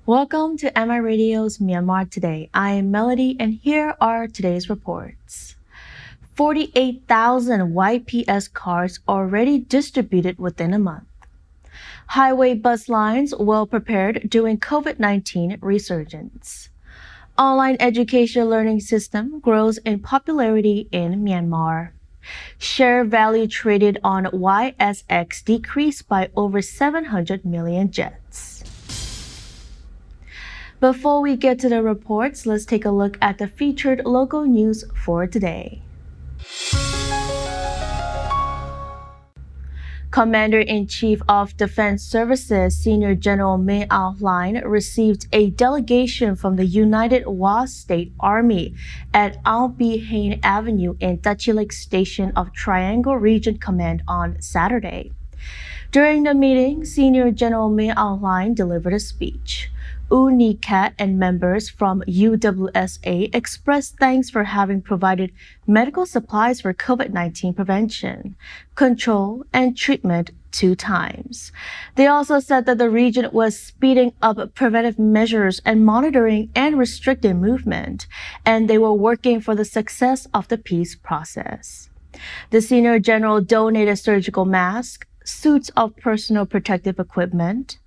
Welcome to MI Radio's Myanmar Today. I am Melody, and here are today's reports. 48,000 YPS cards already distributed within a month. Highway bus lines well prepared during COVID-19 resurgence. Online education learning system grows in popularity in Myanmar. Share value traded on YSX decreased by over 700 million jets. Before we get to the reports, let's take a look at the featured local news for today. Commander-in-Chief of Defense Services Senior General Min Aung Hlaing received a delegation from the United Wa State Army at Aung Hain Avenue in Tachilik Station of Triangle Region Command on Saturday. During the meeting, Senior General Min Aung Hlaing delivered a speech. UNICAT and members from UWSA expressed thanks for having provided medical supplies for COVID-19 prevention, control, and treatment 2 times. They also said that the region was speeding up preventive measures and monitoring and restricting movement, and they were working for the success of the peace process. The senior general donated surgical masks, suits of personal protective equipment,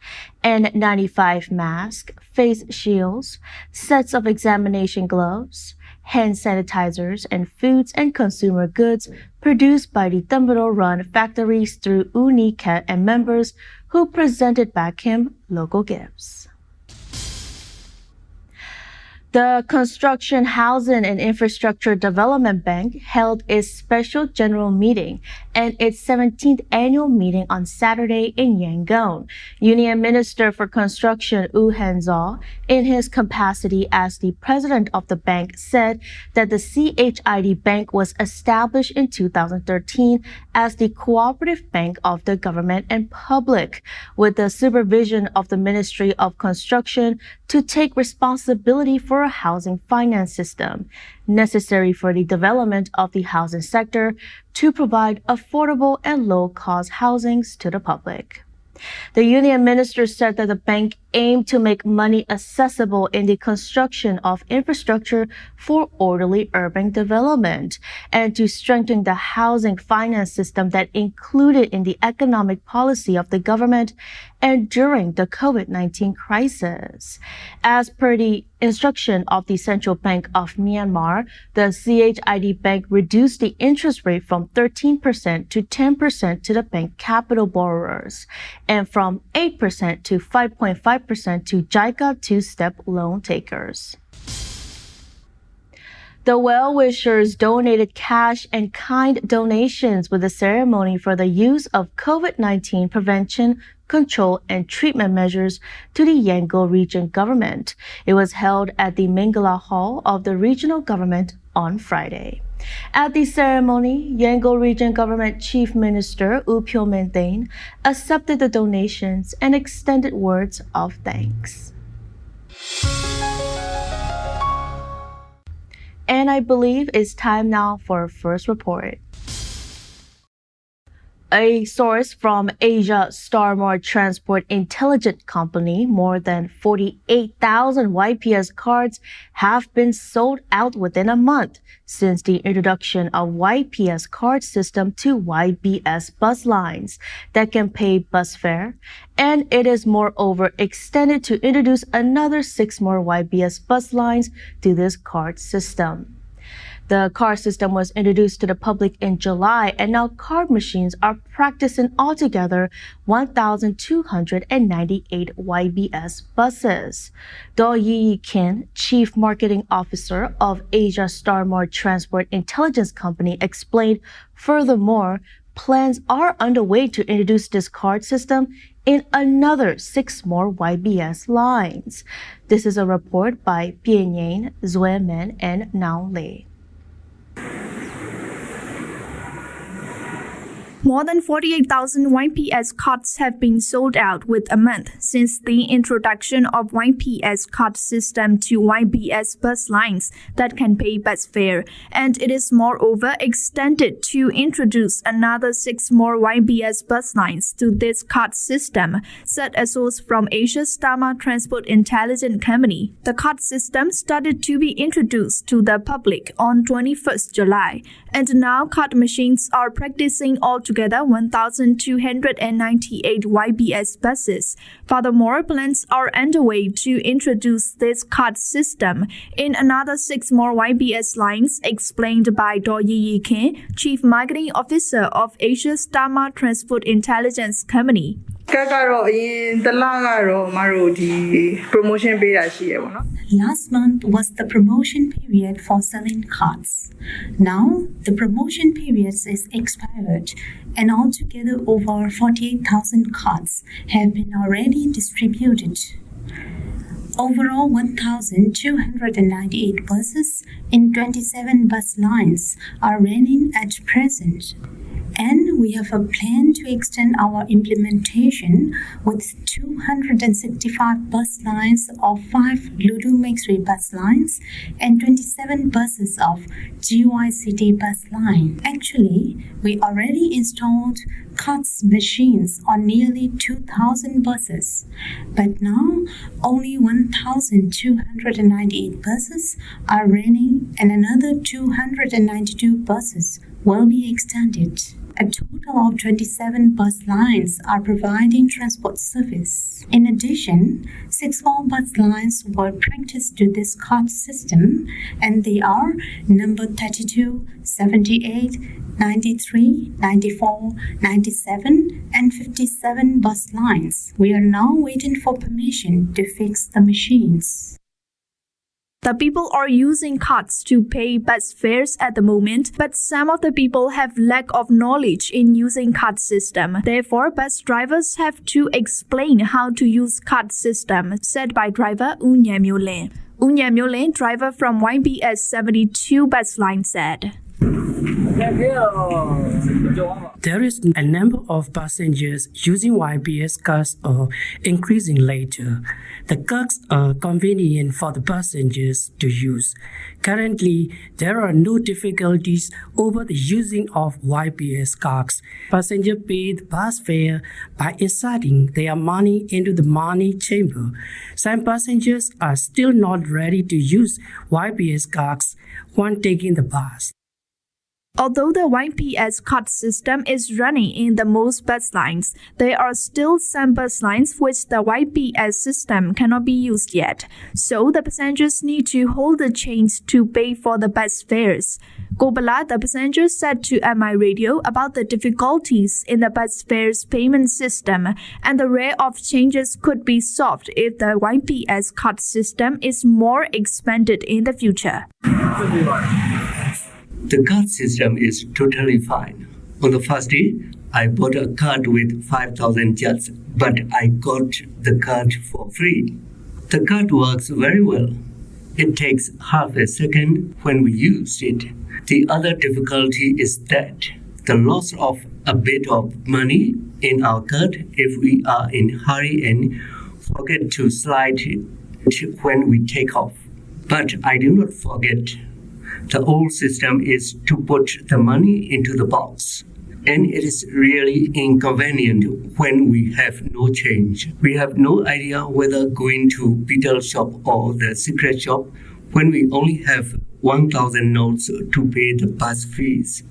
N95 masks, face shields, sets of examination gloves, hand sanitizers, and foods and consumer goods produced by the Thumbado-run factories through UNICAT and members who presented back him local gifts. The Construction, Housing and Infrastructure Development Bank held its special general meeting and its 17th annual meeting on Saturday in Yangon. Union Minister for Construction U Han-zaw, in his capacity as the president of the bank, said that the CHID Bank was established in 2013 as the cooperative bank of the government and public, with the supervision of the Ministry of Construction to take responsibility for a housing finance system necessary for the development of the housing sector to provide affordable and low-cost housings to the public. The union minister said that the bank aimed to make money accessible in the construction of infrastructure for orderly urban development and to strengthen the housing finance system that included in the economic policy of the government and during the COVID-19 crisis. As per the instruction of the Central Bank of Myanmar, the CHID Bank reduced the interest rate from 13% to 10% to the bank capital borrowers and from 8% to 5.5% to JICA two-step loan takers. The well-wishers donated cash and kind donations with the ceremony for the use of COVID-19 prevention, control, and treatment measures to the Yangon region government. It was held at the Mingala Hall of the regional government on Friday. At the ceremony, Yangon Region Government Chief Minister U Pyo-min accepted the donations and extended words of thanks. And I believe it's time now for our first report. A source from Asia Starmore Transport Intelligence Company, more than 48,000 YPS cards have been sold out within a month since the introduction of YPS card system to YBS bus lines that can pay bus fare, and it is moreover extended to introduce another 6 more YBS bus lines to this card system. The card system was introduced to the public in July, and now card machines are practiced in altogether 1,298 YBS buses. Do Yi Kin, Chief Marketing Officer of Asia Starmore Transport Intelligence Company, explained, furthermore, plans are underway to introduce this card system in another 6 more YBS lines. This is a report by Bien Yin, Zue Men, and Nao Lei. More than 48,000 YPS cards have been sold out within a month since the introduction of YPS card system to YBS bus lines that can pay bus fare, and it is moreover extended to introduce another 6 more YBS bus lines to this card system, said a source from Asia's Myanmar Transport Intelligence Company. The card system started to be introduced to the public on 21st July, and now card machines are practicing altogether 1,298 YBS buses. Furthermore, plans are underway to introduce this card system in another 6 more YBS lines, explained by Do Yi Kin, Chief Marketing Officer of Asia's Myanmar Transport Intelligence Company. ကတော့အရင်တစ်လကတော့မတို့ဒီ promotion ပေးတာရှိရပါတော့ Last month was the promotion period for selling cards. Now the promotion period is expired and altogether over 48,000 cards have been already distributed. Overall 1,298 buses in 27 bus lines are running at present. And we have a plan to extend our implementation with 265 bus lines of 5 Ludu Mixed bus lines and 27 buses of GYCD bus line. Actually, we already installed cards machines on nearly 2,000 buses, but now only 1,298 buses are running and another 292 buses will be extended. A total of 27 bus lines are providing transport service. In addition, 6 more bus lines were practiced to this card system, and they are number 32, 78, 93, 94, 97, and 57 bus lines. We are now waiting for permission to fix the machines. The people are using cards to pay bus fares at the moment, but some of the people have lack of knowledge in using card system. Therefore, bus drivers have to explain how to use card system, said by driver U Nyan Myo Lin. U Nyan Myo Lin, driver from YBS 72 bus line, said. There is a number of passengers using YBS cards are increasing later. The cards are convenient for the passengers to use. Currently, there are no difficulties over the using of YBS cards. Passengers pay the bus fare by inserting their money into the money chamber. Some passengers are still not ready to use YBS cards when taking the bus. Although the YPS card system is running in the most bus lines, there are still some bus lines which the YPS system cannot be used yet. So the passengers need to hold the change to pay for the bus fares. Gobala, the passenger, said to MI Radio about the difficulties in the bus fares payment system, and the rate of changes could be solved if the YPS card system is more expanded in the future. The card system is totally fine. On the first day, I bought a card with 5,000 kyats, but I got the card for free. The card works very well. It takes half a second when we use it. The other difficulty is that the loss of a bit of money in our card if we are in hurry and forget to slide it when we take off. But I do not forget. The old system is to put the money into the box, and it is really inconvenient when we have no change. We have no idea whether going to Beetle shop or the secret shop when we only have 1,000 notes to pay the bus fees.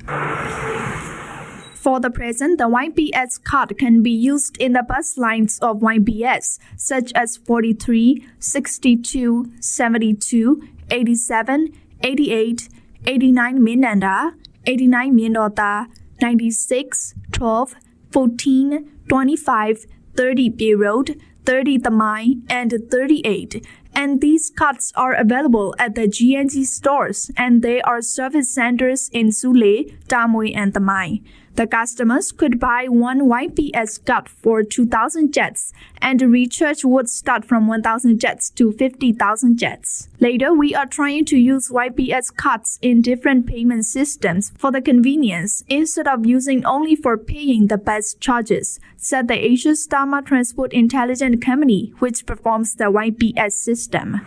For the present, the YPS card can be used in the bus lines of YBS, such as 43, 62, 72, 87, 88, 89 Minanda, 89 Mindota, 96, 12, 14, 25, 30 B Road, 30 Tamai, and 38. And these cards are available at the GNG stores, and they are service centers in Sule, Tamui, and Tamai. The customers could buy one YPS card for 2,000 jets, and the recharge would start from 1,000 jets to 50,000 jets. Later, we are trying to use YPS cards in different payment systems for the convenience instead of using only for paying the bus charges, said the Asia Starma Transport Intelligence Company, which performs the YPS system.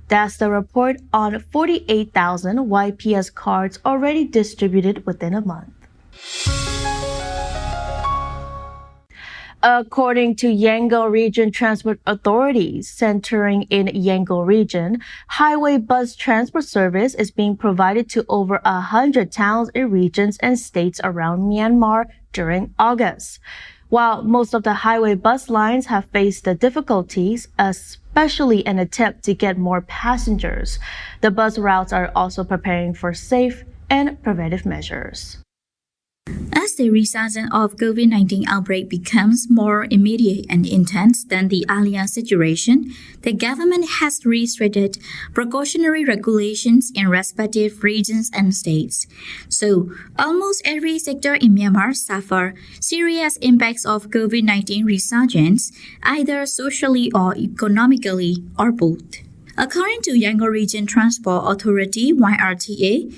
That's the report on 48,000 YPS cards already distributed within a month. According to Yangon Region Transport Authorities, centering in Yangon Region, highway bus transport service is being provided to over 100 towns in regions and states around Myanmar during August. While most of the highway bus lines have faced the difficulties, especially an attempt to get more passengers, the bus routes are also preparing for safe and preventive measures. As the resurgence of COVID-19 outbreak becomes more immediate and intense than the earlier situation, the government has restricted precautionary regulations in respective regions and states. So, almost every sector in Myanmar suffer serious impacts of COVID-19 resurgence, either socially or economically, or both. According to Yangon Region Transport Authority, YRTA,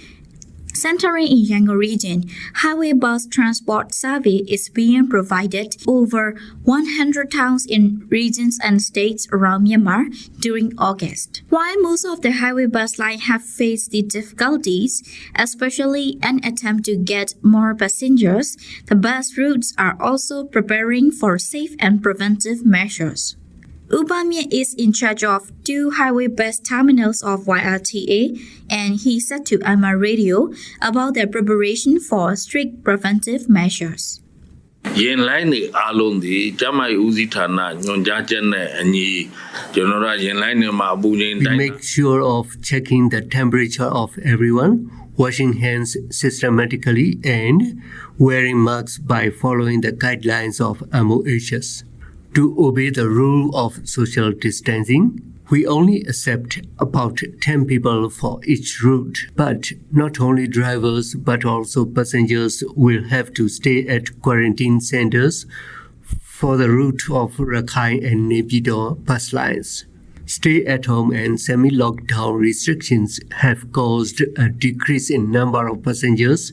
centering in Yangon Region, highway bus transport service is being provided over 100 towns in regions and states around Myanmar during August. While most of the highway bus lines have faced the difficulties, especially an attempt to get more passengers, the bus routes are also preparing for safe and preventive measures. Ubamye is in charge of 2 highway bus terminals of YRTA, and he said to Myanmar Radio about their preparation for strict preventive measures. We make sure of checking the temperature of everyone, washing hands systematically, and wearing masks by following the guidelines of MOHs. To obey the rule of social distancing, we only accept about 10 people for each route. But not only drivers but also passengers will have to stay at quarantine centers for the route of Rakhine and Naypyidaw bus lines. Stay-at-home and semi-lockdown restrictions have caused a decrease in number of passengers,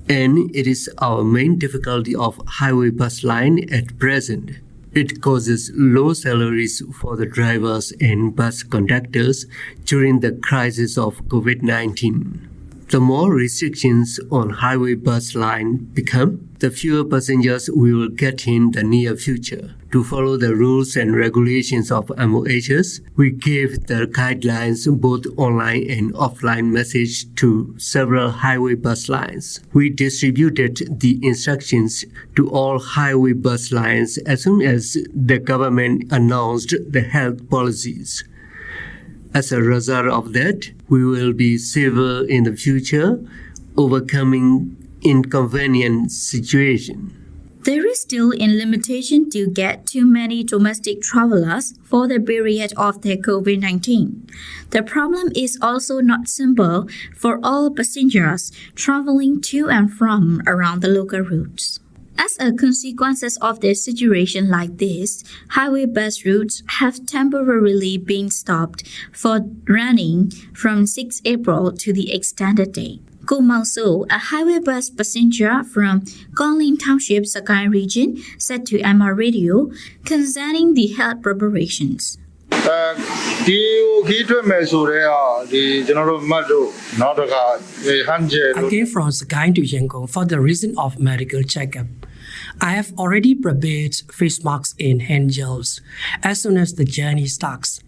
and it is our main difficulty of highway bus line at present. It causes low salaries for the drivers and bus conductors during the crisis of COVID-19. The more restrictions on highway bus line become, the fewer passengers we will get in the near future. To follow the rules and regulations of MOHs, we gave the guidelines both online and offline message to several highway bus lines. We distributed the instructions to all highway bus lines as soon as the government announced the health policies. As a result of that, we will be safer in the future, overcoming inconvenient situation. There is still a limitation to get too many domestic travelers for the period of the COVID-19. The problem is also not simple for all passengers traveling to and from around the local routes. As a consequence of the situation like this, highway bus routes have temporarily been stopped for running from 6 April to the extended date. Ko Mao So, a highway bus passenger from Konglin Township, Sakai region, said to Myanmar Radio concerning the health preparations. I came from Sakai to Yangon for the reason of medical checkup. I have already prepared face masks and hand gels as soon as the journey starts.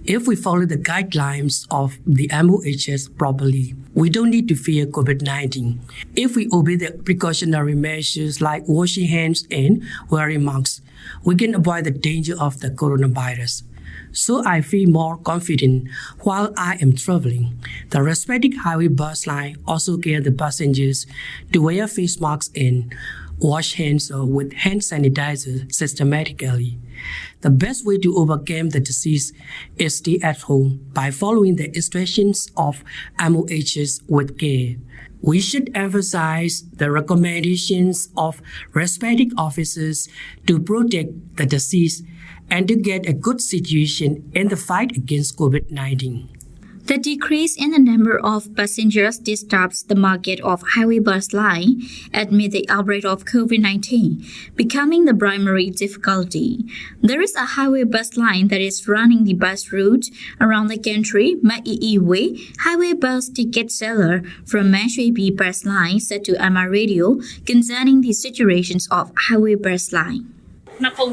If we follow the guidelines of the MOHs properly, we don't need to fear COVID-19. If we obey the precautionary measures like washing hands and wearing masks, we can avoid the danger of the coronavirus. So I feel more confident while I am traveling. The respective highway bus line also care the passengers to wear face masks and wash hands with hand sanitizer systematically. The best way to overcome the disease is stay at home by following the instructions of MOHs with care. We should emphasize the recommendations of respecting officers to protect the disease and to get a good situation in the fight against COVID-19. The decrease in the number of passengers disturbs the market of highway bus line amid the outbreak of COVID-19, becoming the primary difficulty. There is a highway bus line that is running the bus route around the country. Mai Wei, highway bus ticket seller from Manshui B bus line, said to Myanmar Radio concerning the situations of highway bus line. During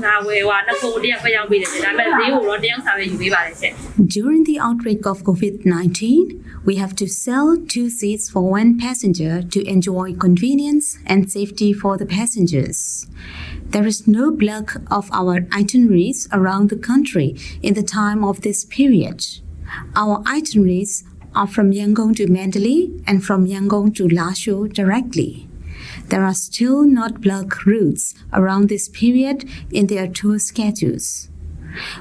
the outbreak of COVID-19, we have to sell 2 seats for 1 passenger to enjoy convenience and safety for the passengers. There is no block of our itineraries around the country in the time of this period. Our itineraries are from Yangon to Mandalay and from Yangon to Lashio directly. There are still not block routes around this period in their tour schedules.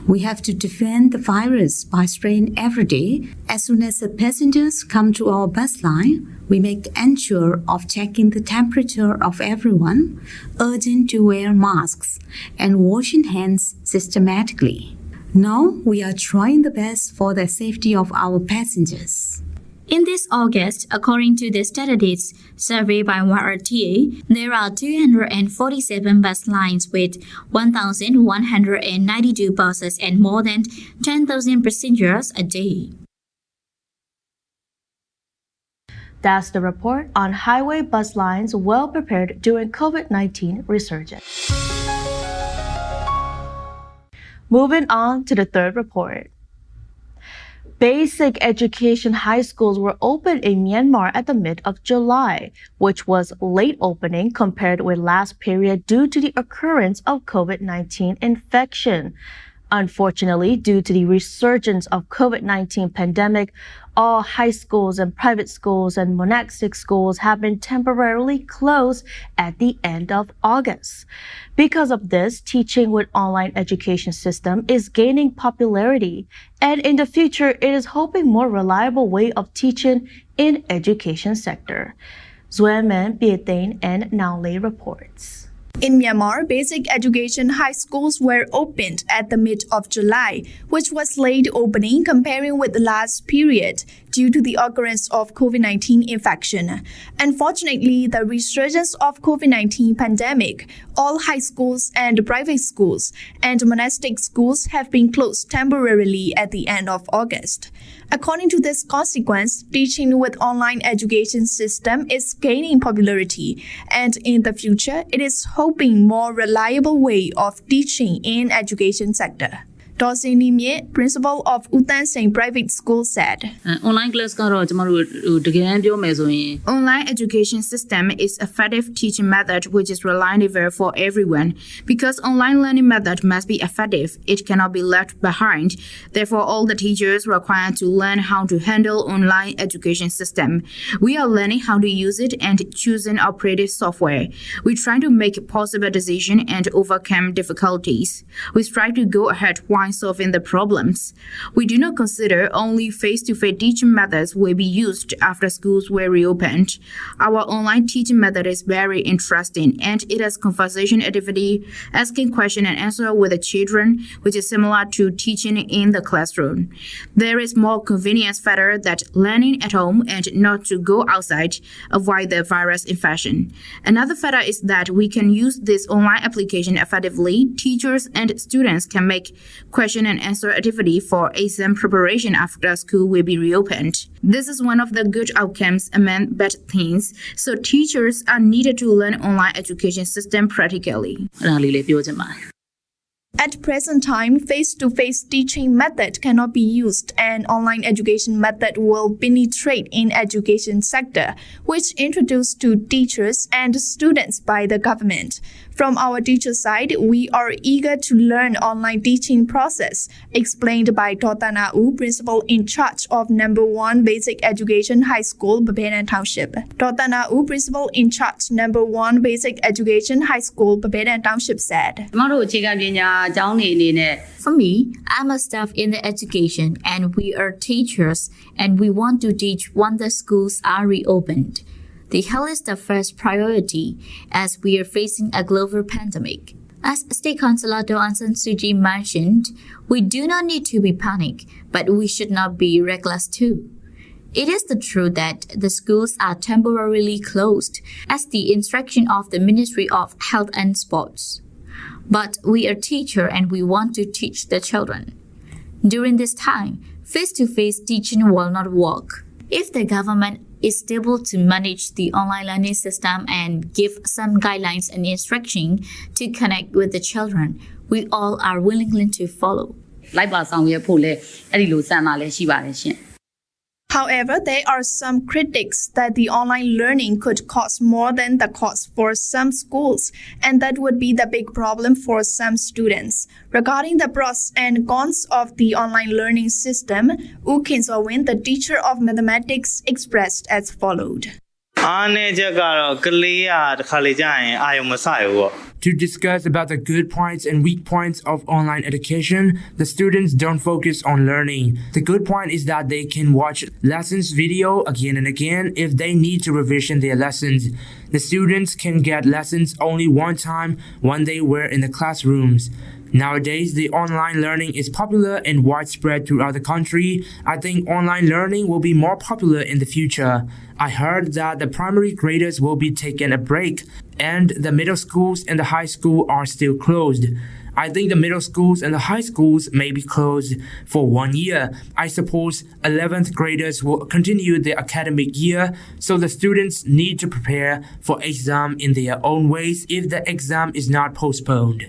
We have to defend the virus by spraying every day. As soon as the passengers come to our bus line, we make ensure of checking the temperature of everyone, urging to wear masks, and washing hands systematically. Now we are trying the best for the safety of our passengers. In this August, according to the statistics survey by YRTA, there are 247 bus lines with 1,192 buses and more than 10,000 passengers a day. That's the report on highway bus lines well prepared during COVID-19 resurgence. Moving on to the third report. Basic education high schools were opened in Myanmar at the mid of July, which was late opening compared with last period due to the occurrence of COVID-19 infection. Unfortunately, due to the resurgence of COVID-19 pandemic, all high schools and private schools and monastic schools have been temporarily closed at the end of August. Because of this, teaching with online education system is gaining popularity, and in the future, it is hoping more reliable way of teaching in education sector. Zueman, Bietain, and Naolei reports. In Myanmar, basic education high schools were opened at the mid of July, which was late opening comparing with the last period due to the occurrence of COVID-19 infection. Unfortunately, the resurgence of COVID-19 pandemic, all high schools and private schools and monastic schools have been closed temporarily at the end of August. According to this consequence, teaching with online education system is gaining popularity, and in the future, it is hoping more reliable way of teaching in education sector. Dosin Nimye, principal of Utan Singh Private School, said, Online class ကတော့ကျွန်တော်တို့တကယ်ပြောမယ်ဆိုရင် Online education system is effective teaching method which is reliable for everyone. Because online learning method must be effective, it cannot be left behind. Therefore, all the teachers required to learn how to handle online education system. We are learning how to use it and choosing operative software. We try to make possible decision and overcome difficulties. We strive to go ahead while solving the problems. We do not consider only face-to-face teaching methods will be used after schools were reopened. Our online teaching method is very interesting and it has conversation activity, asking question and answer with the children, which is similar to teaching in the classroom. There is more convenience factor that learning at home and not to go outside avoid the virus infection. Another factor is that we can use this online application effectively. Teachers and students can make question and answer activity for exam preparation after school will be reopened. This is one of the good outcomes among bad things. So teachers are needed to learn online education system practically. အဲ့ဒါလေးလေးပြောချင်ပါတယ် At present time, face-to-face teaching method cannot be used and online education method will penetrate in education sector, which introduced to teachers and students by the government. From our teacher side, we are eager to learn online teaching process, explained by Totana U, principal in charge of number 1 Basic Education High School, Babedan Township. Totana U, principal in charge number 1 Basic Education High School, Babedan Township said. For me, I'm a staff in the education and we are teachers and we want to teach when the schools are reopened. The health is the first priority as we are facing a global pandemic. As State Councillor Do Aung San Suu Kyi mentioned, we do not need to be panicked, but we should not be reckless too. It is the truth that the schools are temporarily closed as the instruction of the Ministry of Health and Sports. But we are teachers and we want to teach the children. During this time, face-to-face teaching will not work. If the government is able to manage the online learning system and give some guidelines and instruction to connect with the children, we all are willing to follow. However, there are some critics that the online learning could cost more than the cost for some schools, and that would be the big problem for some students. Regarding the pros and cons of the online learning system, U Kin So-win, the teacher of mathematics, expressed as followed. To discuss about the good points and weak points of online education, the students don't focus on learning. The good point is that they can watch lessons video again and again if they need to revision their lessons. The students can get lessons only one time when they were in the classrooms. Nowadays, the online learning is popular and widespread throughout the country. I think online learning will be more popular in the future. I heard that the primary graders will be taking a break and the middle schools and the high school are still closed. I think the middle schools and the high schools may be closed for 1 year. I suppose 11th graders will continue their academic year, so the students need to prepare for exam in their own ways if the exam is not postponed.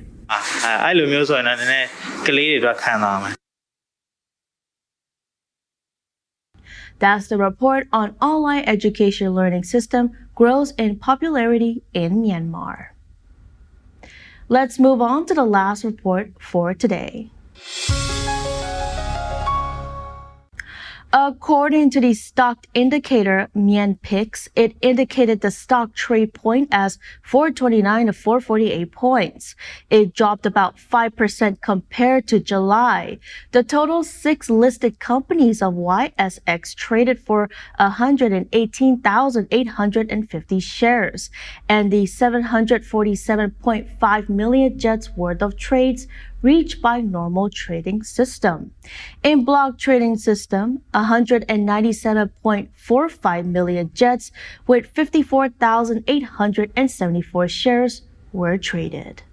That's the report on online education learning system grows in popularity in Myanmar. Let's move on to the last report for today. According to the stock indicator MyanPix, it indicated the stock trade point as 429 to 448 points. It dropped about 5% compared to July. The total 6 listed companies of YSX traded for 118,850 shares, and the 747.5 million jets worth of trades reached by normal trading system. In block trading system, 197.45 million jets with 54,874 shares were traded.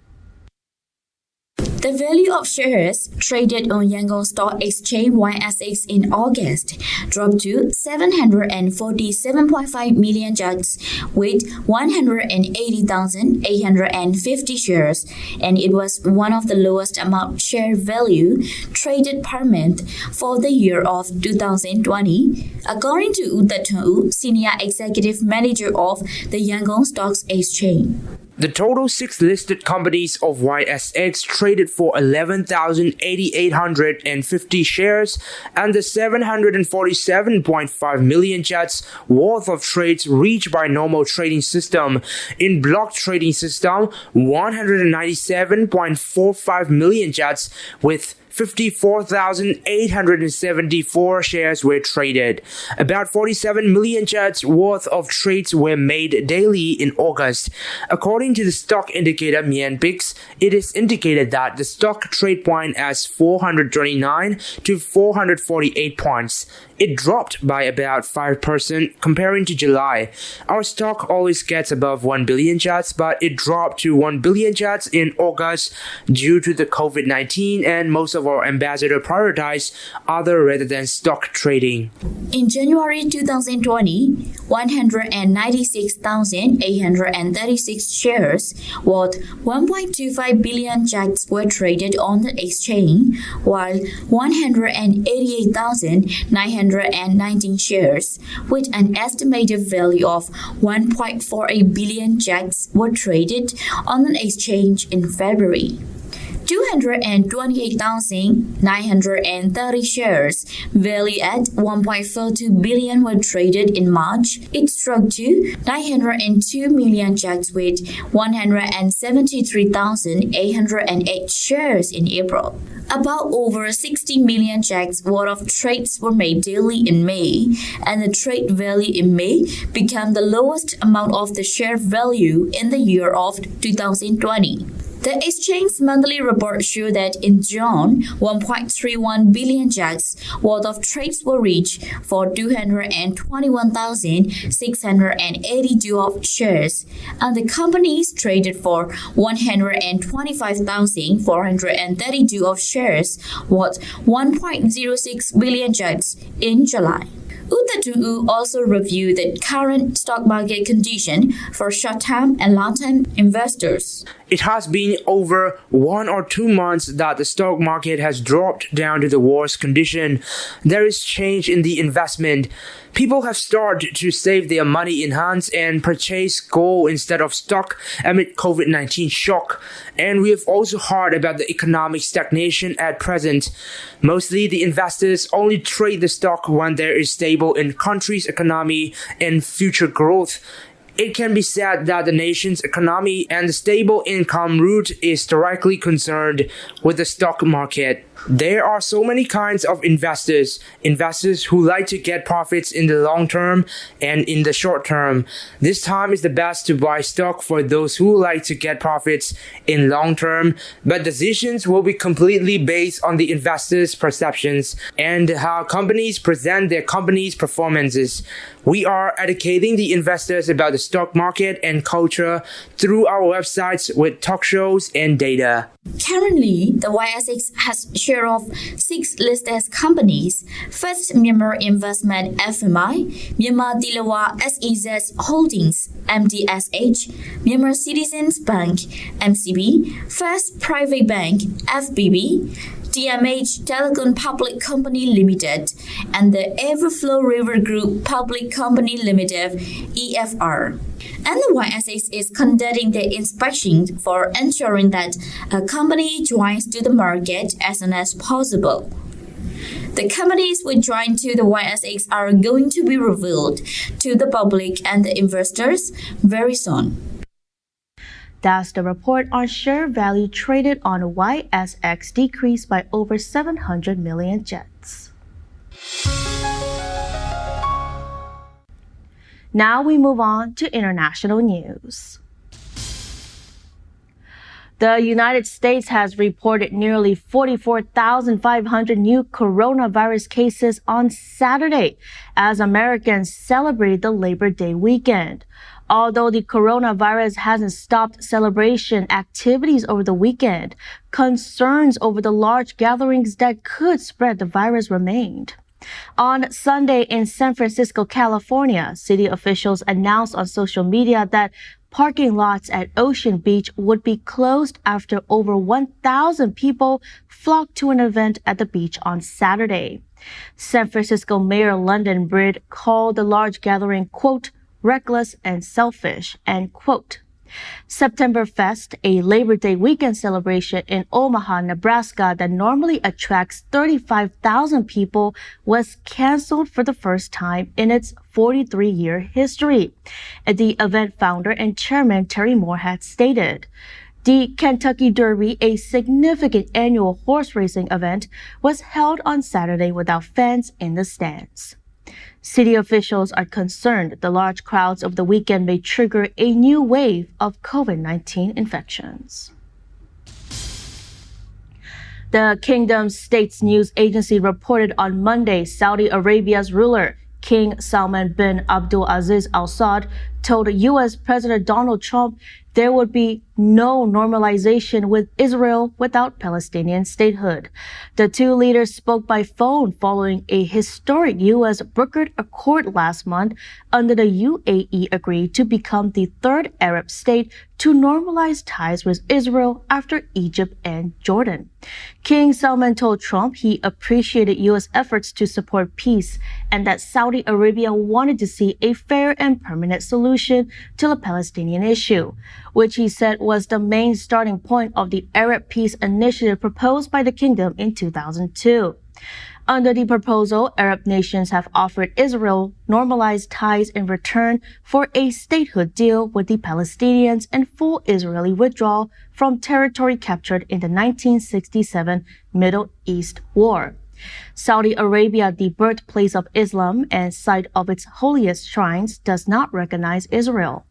The value of shares traded on Yangon Stock Exchange YSX in August dropped to 747.5 million jets with 180,850 shares, and it was one of the lowest amount share value traded per month for the year of 2020, according to U Thaton, Senior Executive Manager of the Yangon Stock Exchange. The total 6 listed companies of YSX traded for 11,850 shares, and the 747.5 million jets worth of trades reached by normal trading system. In block trading system, 197.45 million jets with 54,874 shares were traded. About 47 million jets worth of trades were made daily in August. According to the stock indicator MyanPix, it is indicated that the stock trade point as 429 to 448 points. It dropped by about 5% comparing to July. Our stock always gets above 1 billion jets, but it dropped to 1 billion jets in August due to the COVID-19, and most of our ambassadors prioritize other rather than stock trading. In January 2020, 196,836 shares worth 1.25 billion jets were traded on the exchange, while 188,900 219 shares, with an estimated value of 1.48 billion kyats were traded on an exchange in February. 228,930 shares, valued at 1.42 billion, were traded in March. It struck to 902 million kyats with 173,808 shares in April. About over 60 million kyats worth of trades were made daily in May, and the trade value in May became the lowest amount of the share value in the year of 2020. The exchange's monthly report showed that in June, 1.31 billion kyats worth of trades were reached for 221,682 of shares, and the companies traded for 125,432 of shares worth 1.06 billion kyats in July. Uttatungu also reviewed the current stock market condition for short-term and long-term investors. It has been over 1 or 2 months that the stock market has dropped down to the worst condition. There is change in the investment. People have started to save their money in hands and purchase gold instead of stock amid COVID-19 shock. And we have also heard about the economic stagnation at present. Mostly the investors only trade the stock when there is stable in country's economy and future growth. It can be said that the nation's economy and the stable income route is directly concerned with the stock market. There are so many kinds of investors who like to get profits in the long term and in the short term. This time is the best to buy stock for those who like to get profits in long term, but decisions will be completely based on the investors' perceptions and how companies present their company's performances. We are educating the investors about the stock market and culture through our websites with talk shows and data. Currently, the YSX has a share of 6 listed companies. First, Myanmar Investment FMI, Myanmar Dilawa SEZ Holdings MDSH, Myanmar Citizens Bank MCB, First Private Bank FBB, DMH Telecom Public Company Limited, and the Everflow River Group Public Company Limited EFR. And the YSX is conducting the inspection for ensuring that a company joins to the market as soon as possible. The companies which join to the YSX are going to be revealed to the public and the investors very soon. That's the report on share value traded on YSX decreased by over 700 million kyats. Now we move on to international news. The United States has reported nearly 44,500 new coronavirus cases on Saturday as Americans celebrate the Labor Day weekend. Although the coronavirus hasn't stopped celebration activities over the weekend, concerns over the large gatherings that could spread the virus remained. On Sunday in San Francisco, California, city officials announced on social media that parking lots at Ocean Beach would be closed after over 1,000 people flocked to an event at the beach on Saturday. San Francisco Mayor London Britt called the large gathering, quote, reckless and selfish, end quote. September Fest, a Labor Day weekend celebration in Omaha, Nebraska that normally attracts 35,000 people, was canceled for the first time in its 43-year history. The event founder and chairman Terry Moore had stated. The Kentucky Derby, a significant annual horse racing event, was held on Saturday without fans in the stands. City officials are concerned the large crowds of the weekend may trigger a new wave of COVID-19 infections. The Kingdom's States News Agency reported on Monday Saudi Arabia's ruler, King Salman bin Abdulaziz Al Saud, told U.S. President Donald Trump there would be no normalization with Israel without Palestinian statehood. The two leaders spoke by phone following a historic U.S. brokered accord last month under the UAE agreed to become the third Arab state to normalize ties with Israel after Egypt and Jordan. King Salman told Trump he appreciated U.S. efforts to support peace and that Saudi Arabia wanted to see a fair and permanent solution to the Palestinian issue, which he said was the main starting point of the Arab Peace Initiative proposed by the kingdom in 2002. Under the proposal, Arab nations have offered Israel normalized ties in return for a statehood deal with the Palestinians and full Israeli withdrawal from territory captured in the 1967 Middle East War. Saudi Arabia, the birthplace of Islam and site of its holiest shrines, does not recognize Israel.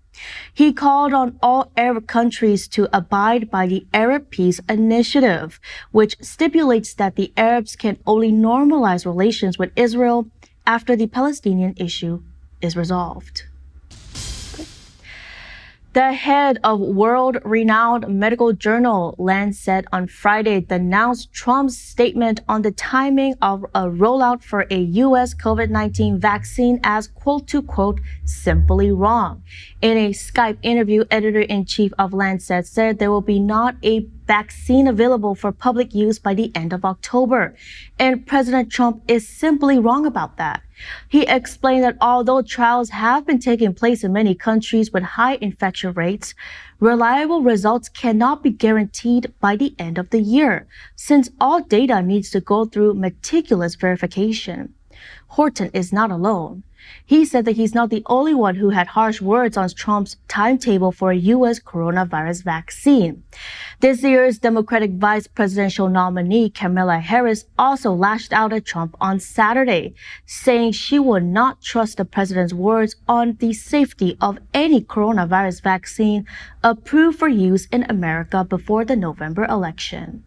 He called on all Arab countries to abide by the Arab Peace Initiative, which stipulates that the Arabs can only normalize relations with Israel after the Palestinian issue is resolved. The head of world-renowned medical journal Lancet on Friday denounced Trump's statement on the timing of a rollout for a U.S. COVID-19 vaccine as quote-to-quote simply wrong. In a Skype interview, editor-in-chief of Lancet said there will be not a vaccine available for public use by the end of October, and President Trump is simply wrong about that. He explained that although trials have been taking place in many countries with high infection rates, reliable results cannot be guaranteed by the end of the year, since all data needs to go through meticulous verification. Horton is not alone. He said that he's not the only one who had harsh words on Trump's timetable for a U.S. coronavirus vaccine. This year's Democratic vice presidential nominee Kamala Harris also lashed out at Trump on Saturday, saying she would not trust the president's words on the safety of any coronavirus vaccine approved for use in America before the November election.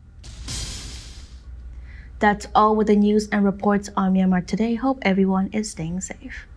That's all with the news and reports on Myanmar Today. Hope everyone is staying safe.